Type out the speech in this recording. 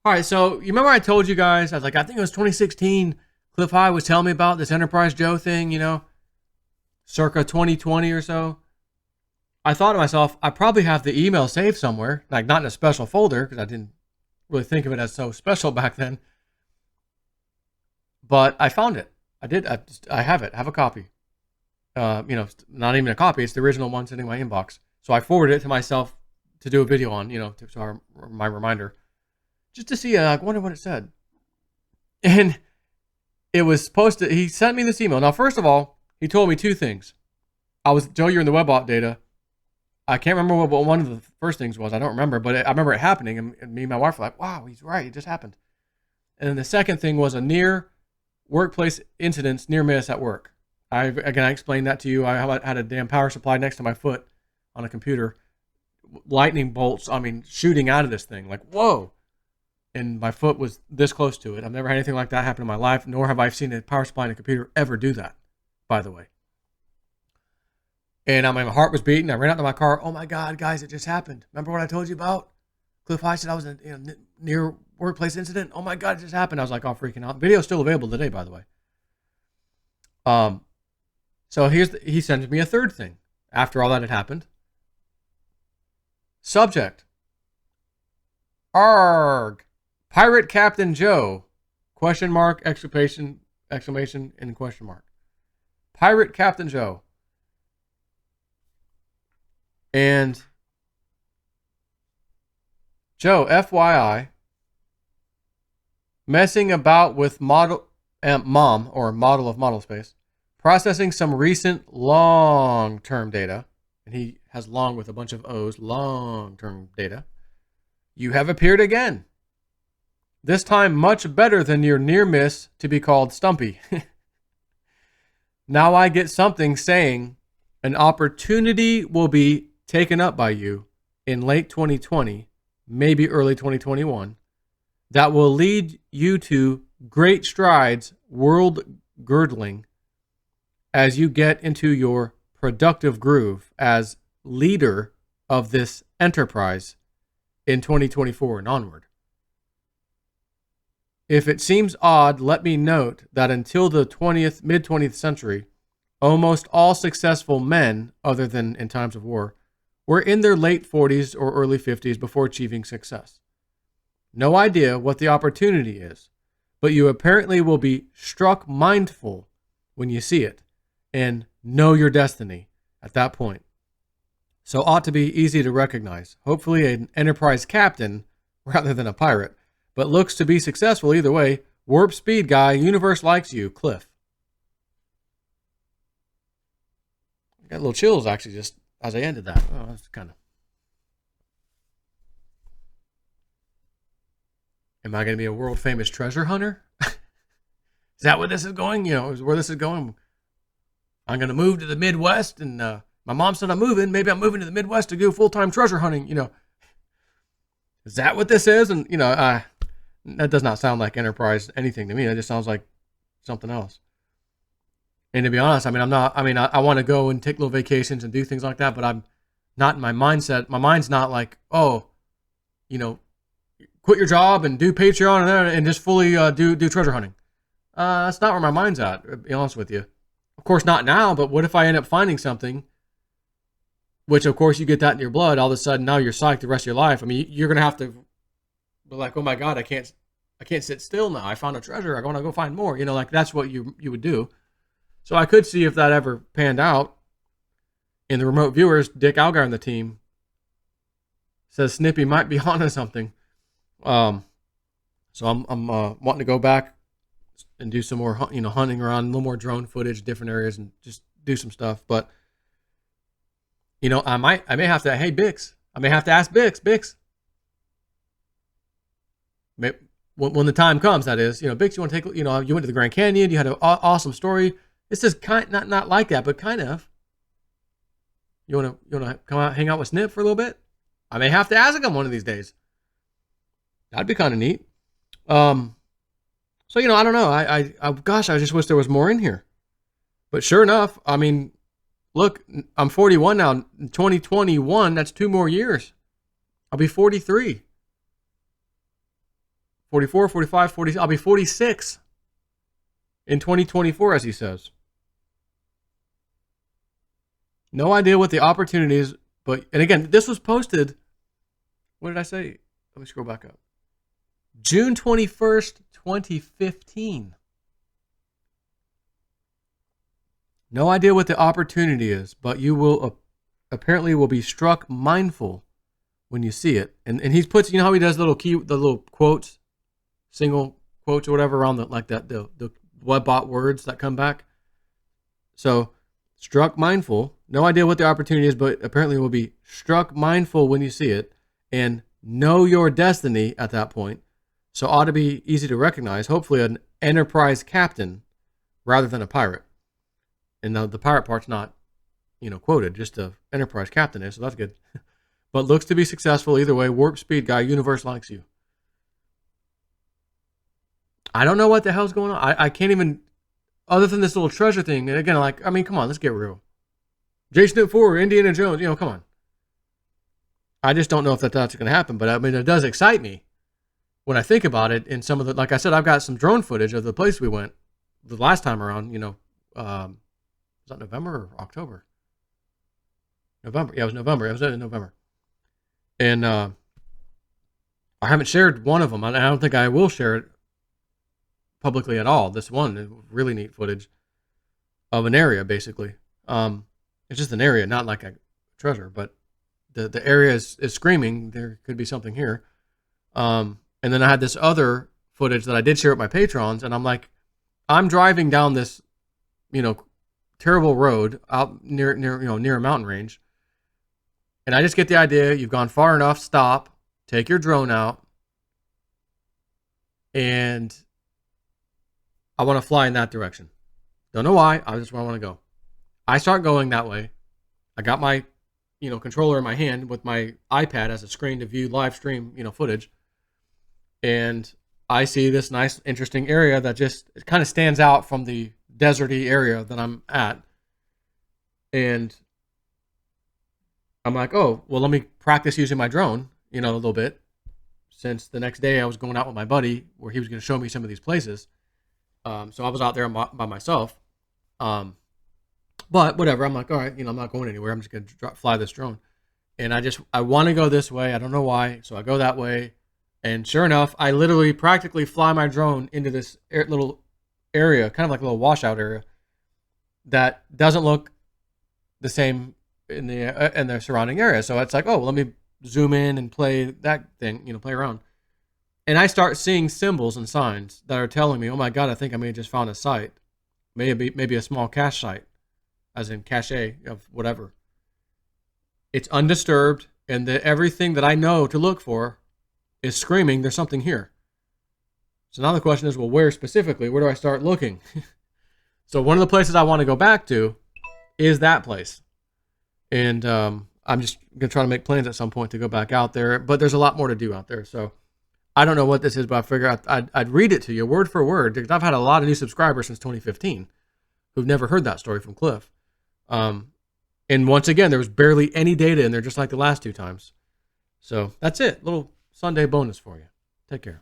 All right, so you remember I told you guys, I was like, I think it was 2016, Clif High was telling me about this Enterprise Joe thing, circa 2020 or so. I thought to myself, I probably have the email saved somewhere, like not in a special folder, because I didn't really think of it as so special back then. But I found it. I did. I have it. I have a copy. Not even a copy. It's the original one sitting in my inbox. So I forwarded it to myself to do a video on, my reminder, just to see. I wonder what it said. And it was supposed to. He sent me this email. Now, first of all, he told me two things. Joe, you're in the WebOp data. I can't remember what one of the first things was. I don't remember, but I remember it happening, and me and my wife were like, "Wow, he's right. It just happened." And then the second thing was a near workplace incidents, near miss at work. I explained that to you. I had a damn power supply next to my foot on a computer, lightning bolts. I mean, shooting out of this thing, like whoa! And my foot was this close to it. I've never had anything like that happen in my life, nor have I seen a power supply in a computer ever do that. By the way. And my heart was beating. I ran out to my car. Oh my God, guys, it just happened. Remember what I told you about? Clif High said I was in a near workplace incident. Oh my God, it just happened. I was like all freaking out. The video's still available today, by the way. So he sends me a third thing after all that had happened. Subject. Arg. Pirate Captain Joe. Question mark, exclamation, and question mark. Pirate Captain Joe. And Joe, FYI, messing about with model mom or model of model space, processing some recent long-term data, and he has long with a bunch of O's, long-term data. You have appeared again. This time much better than your near miss to be called Stumpy. Now I get something saying an opportunity will be taken up by you in late 2020, maybe early 2021, that will lead you to great strides, world girdling, as you get into your productive groove as leader of this enterprise in 2024 and onward. If it seems odd, let me note that until the mid 20th century, almost all successful men, other than in times of war, were in their late 40s or early 50s before achieving success. No idea what the opportunity is, but you apparently will be struck mindful when you see it and know your destiny at that point. So ought to be easy to recognize. Hopefully an enterprise captain rather than a pirate, but looks to be successful either way. Warp speed guy, universe likes you, Clif. I got little chills actually just as I ended that. Oh, that's kind of. Am I going to be a world famous treasure hunter? Is that where this is going? Is where this is going? I'm going to move to the Midwest, and my mom said I'm moving. Maybe I'm moving to the Midwest to go full-time treasure hunting. Is that what this is? And that does not sound like Enterprise anything to me. That just sounds like something else. And to be honest, I want to go and take little vacations and do things like that, but I'm not in my mindset. My mind's not like, quit your job and do Patreon and just fully do treasure hunting. That's not where my mind's at, to be honest with you. Of course, not now, but what if I end up finding something, which of course you get that in your blood, all of a sudden now you're psyched the rest of your life. I mean, you're going to have to be like, oh my God, I can't sit still now. I found a treasure. I want to go find more. That's what you would do. So I could see if that ever panned out. In the remote viewers, Dick Algar on the team says Snippy might be onto something. So I'm wanting to go back and do some more, hunting around, a little more drone footage, different areas, and just do some stuff. But I may have to. Hey, Bix, I may have to ask Bix. When the time comes, that is, Bix, you want to take, you went to the Grand Canyon, you had an awesome story. This is not like that, but kind of. You want to come out, hang out with Snip for a little bit? I may have to ask him one of these days. That'd be kind of neat. So I don't know. I just wish there was more in here. But sure enough, I mean, look, I'm 41 now. In 2021, that's 2 more years. I'll be 43. 44, 45, 40. I'll be 46 in 2024, as he says. No idea what the opportunity is, but, and again, this was posted, what did I say? Let me scroll back up. June 21st, 2015. No idea what the opportunity is, but you will apparently will be struck mindful when you see it. And he puts, you know how he does the little quotes, single quotes or whatever around the web bot words that come back. So struck mindful, no idea what the opportunity is, but apparently will be struck mindful when you see it, and know your destiny at that point. So ought to be easy to recognize, hopefully an enterprise captain rather than a pirate. And the pirate part's not, quoted, just the enterprise captain is, so that's good. But looks to be successful either way. Warp speed guy, universe likes you. I don't know what the hell's going on. I can't even, other than this little treasure thing. And again, come on, let's get real. Jason 4, Indiana Jones, come on. I just don't know if that's going to happen. But I mean, it does excite me when I think about it. In some of the, like I said, I've got some drone footage of the place we went the last time around. Was that November or October? November. Yeah, it was November. It was in November. And I haven't shared one of them. I don't think I will share it publicly at all. This one, really neat footage of an area, basically. It's just an area, not like a treasure, but the area is screaming. There could be something here. And then I had this other footage that I did share with my patrons, and I'm driving down this, terrible road out near a mountain range. And I just get the idea, you've gone far enough, stop, take your drone out, and I want to fly in that direction. Don't know why, I just want to go. I start going that way. I got my, controller in my hand with my iPad as a screen to view live stream, footage. And I see this nice, interesting area that just it kind of stands out from the deserty area that I'm at. And I'm like, oh, well, let me practice using my drone, a little bit. Since the next day I was going out with my buddy where he was going to show me some of these places. So I was out there by myself. But whatever, I'm like, all right, I'm not going anywhere. I'm just going to fly this drone. And I want to go this way. I don't know why. So I go that way. And sure enough, I literally practically fly my drone into this little area, kind of like a little washout area that doesn't look the same in the surrounding area. So it's like, oh, well, let me zoom in and play that thing, play around. And I start seeing symbols and signs that are telling me, oh my God, I think I may have just found a site. Maybe a small cache site, as in cache of whatever. It's undisturbed, and everything that I know to look for is screaming, there's something here. So now the question is, well, where specifically? Where do I start looking? So one of the places I want to go back to is that place. And I'm just going to try to make plans at some point to go back out there. But there's a lot more to do out there. So I don't know what this is, but I figure I'd read it to you word for word, because I've had a lot of new subscribers since 2015 who've never heard that story from Clif. And once again, there was barely any data in there, just like the last two times. So that's it. Little Sunday bonus for you. Take care.